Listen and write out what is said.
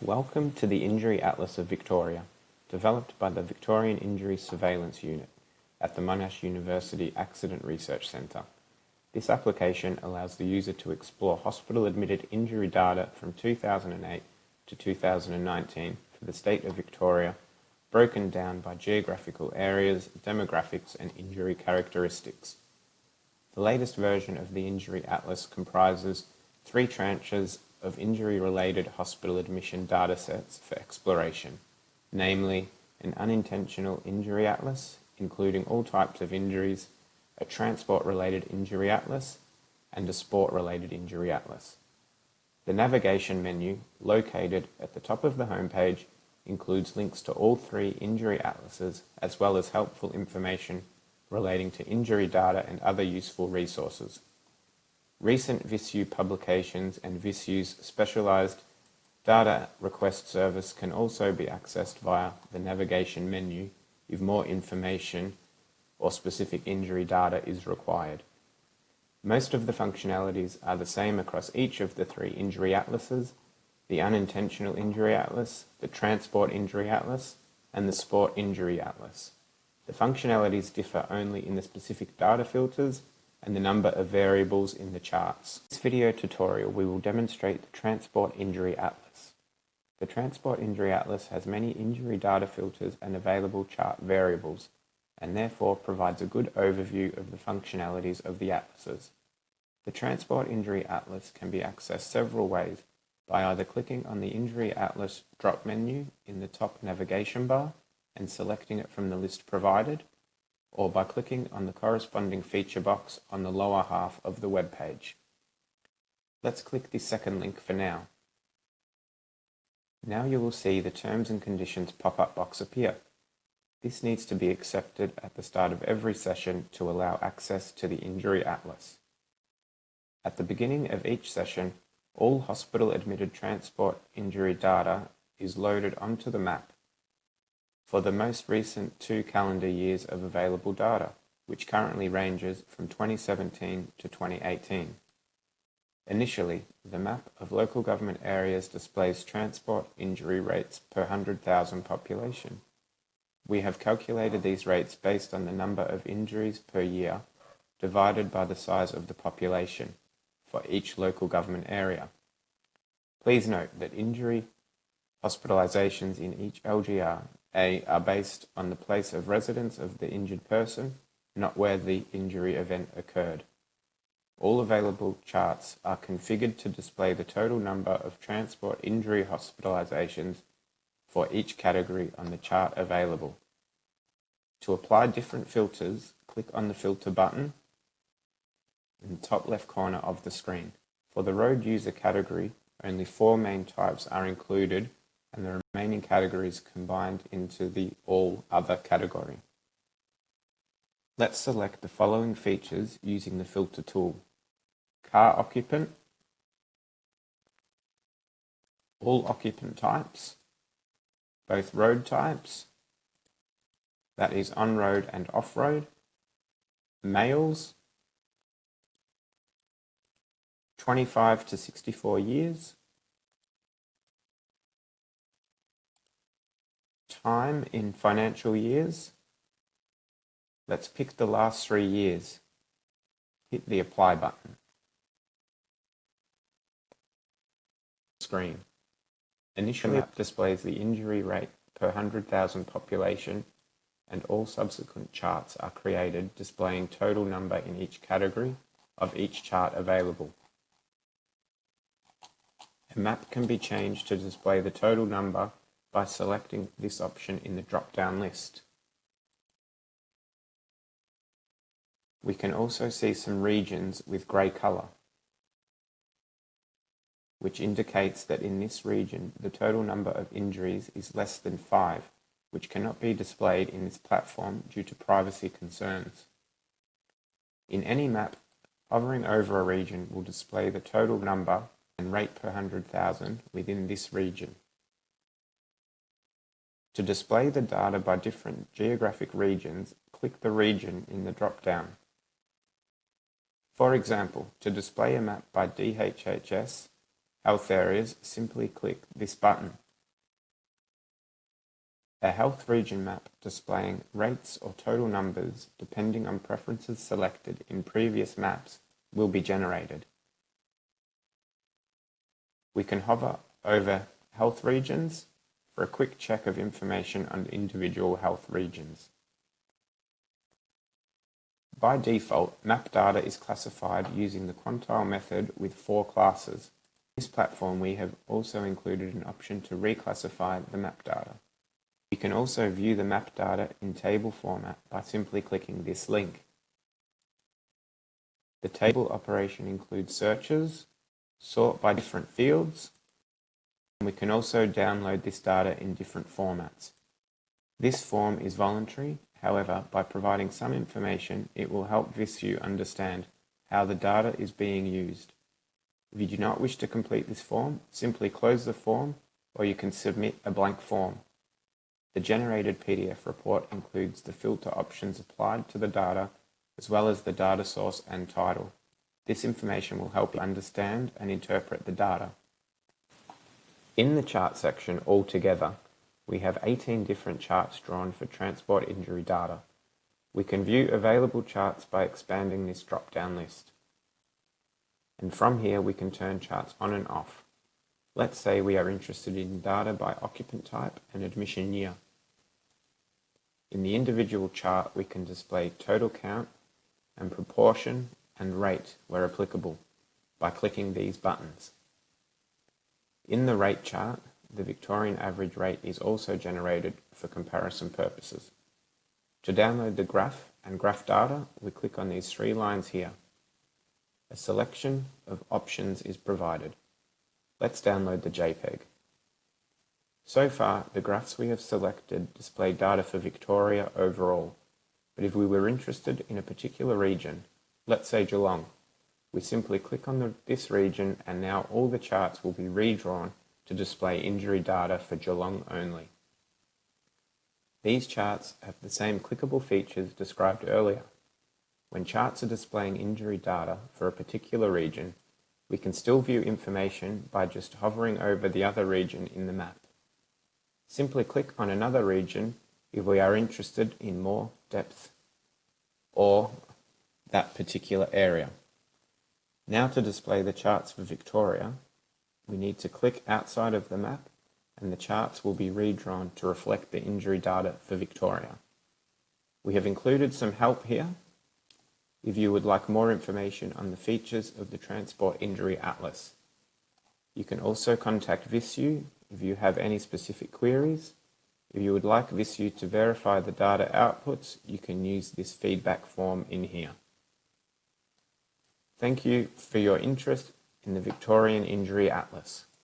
Welcome to the Injury Atlas of Victoria, developed by the Victorian Injury Surveillance Unit at the Monash University Accident Research Centre. This application allows the user to explore hospital-admitted injury data from 2008 to 2019 for the state of Victoria, broken down by geographical areas, demographics and injury characteristics. The latest version of the Injury Atlas comprises 3 tranches of injury-related hospital admission datasets for exploration, namely an unintentional injury atlas, including all types of injuries, a transport-related injury atlas, and a sport-related injury atlas. The navigation menu, located at the top of the homepage, includes links to all 3 injury atlases, as well as helpful information relating to injury data and other useful resources. Recent VISU publications and VISU's specialized data request service can also be accessed via the navigation menu if more information or specific injury data is required. Most of the functionalities are the same across each of the 3 injury atlases: the unintentional injury atlas, the transport injury atlas, and the sport injury atlas. The functionalities differ only in the specific data filters and the number of variables in the charts. In this video tutorial, we will demonstrate the Transport Injury Atlas. The Transport Injury Atlas has many injury data filters and available chart variables, and therefore provides a good overview of the functionalities of the atlases. The Transport Injury Atlas can be accessed several ways, by either clicking on the Injury Atlas drop menu in the top navigation bar and selecting it from the list provided, or by clicking on the corresponding feature box on the lower half of the web page. Let's click the second link for now. Now you will see the Terms and Conditions pop-up box appear. This needs to be accepted at the start of every session to allow access to the Injury Atlas. At the beginning of each session, all hospital-admitted transport injury data is loaded onto the map for the most recent 2 calendar years of available data, which currently ranges from 2017 to 2018. Initially, the map of local government areas displays transport injury rates per 100,000 population. We have calculated these rates based on the number of injuries per year divided by the size of the population for each local government area. Please note that injury hospitalizations in each LGR are based on the place of residence of the injured person, not where the injury event occurred. All available charts are configured to display the total number of transport injury hospitalizations for each category on the chart available. To apply different filters, click on the Filter button in the top left corner of the screen. For the road user category, only 4 main types are included, and the remaining categories combined into the All Other category. Let's select the following features using the filter tool: car occupant, all occupant types, both road types, that is on-road and off-road, males, 25 to 64 years, time in financial years. Let's pick the last 3 years. Hit the Apply button. Screen. Initially, the map displays the injury rate per 100,000 population, and all subsequent charts are created displaying total number in each category of each chart available. A map can be changed to display the total number by selecting this option in the drop-down list. We can also see some regions with grey colour, which indicates that in this region the total number of injuries is less than 5, which cannot be displayed in this platform due to privacy concerns. In any map, hovering over a region will display the total number and rate per 100,000 within this region. To display the data by different geographic regions, click the region in the drop-down. For example, to display a map by DHHS health areas, simply click this button. A health region map displaying rates or total numbers depending on preferences selected in previous maps will be generated. We can hover over health regions for a quick check of information on individual health regions. By default, map data is classified using the quantile method with 4 classes. In this platform, we have also included an option to reclassify the map data. You can also view the map data in table format by simply clicking this link. The table operation includes searches, sort by different fields, and we can also download this data in different formats. This form is voluntary, however, by providing some information, it will help VISU understand how the data is being used. If you do not wish to complete this form, simply close the form, or you can submit a blank form. The generated PDF report includes the filter options applied to the data, as well as the data source and title. This information will help you understand and interpret the data. In the chart section altogether, we have 18 different charts drawn for transport injury data. We can view available charts by expanding this drop-down list. And from here we can turn charts on and off. Let's say we are interested in data by occupant type and admission year. In the individual chart, we can display total count and proportion and rate where applicable by clicking these buttons. In the rate chart, the Victorian average rate is also generated for comparison purposes. To download the graph and graph data, we click on these 3 lines here. A selection of options is provided. Let's download the JPEG. So far, the graphs we have selected display data for Victoria overall, but if we were interested in a particular region, let's say Geelong, we simply click on this region and now all the charts will be redrawn to display injury data for Geelong only. These charts have the same clickable features described earlier. When charts are displaying injury data for a particular region, we can still view information by just hovering over the other region in the map. Simply click on another region if we are interested in more depth or that particular area. Now to display the charts for Victoria, we need to click outside of the map and the charts will be redrawn to reflect the injury data for Victoria. We have included some help here if you would like more information on the features of the Transport Injury Atlas. You can also contact VISU if you have any specific queries. If you would like VISU to verify the data outputs, you can use this feedback form in here. Thank you for your interest in the Victorian Injury Atlas.